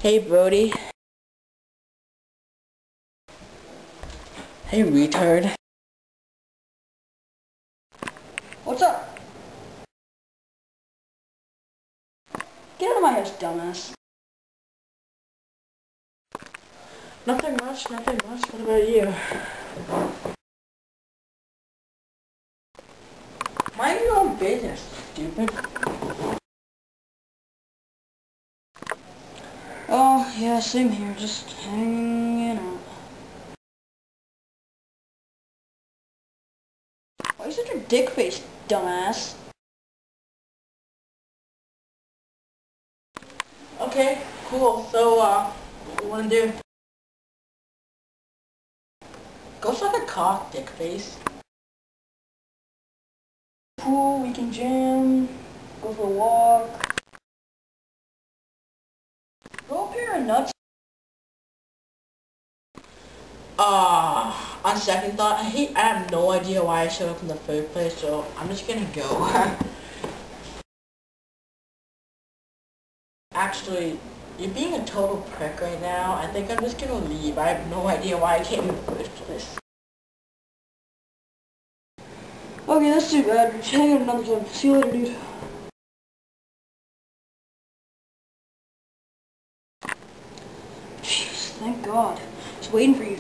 Hey, Brody. Hey, retard. What's up? Get out of my house, dumbass. Nothing much, nothing much. What about you? Mind your own business, stupid. Oh, yeah, same here. Just hanging out. Why are you such a dick face, dumbass? Okay, cool. So, what do you wanna do? Go suck a cock, dick face. Pool, we can gym, go for a walk. Go up here and nuts. On second thought, I have no idea why I showed up in the first place, so I'm just gonna go. Actually, you're being a total prick right now. I think I'm just gonna leave. I have no idea why I came in the first place. Okay, that's too bad. Just hang out another time. See you later, dude. Jeez, thank God. I was waiting for you.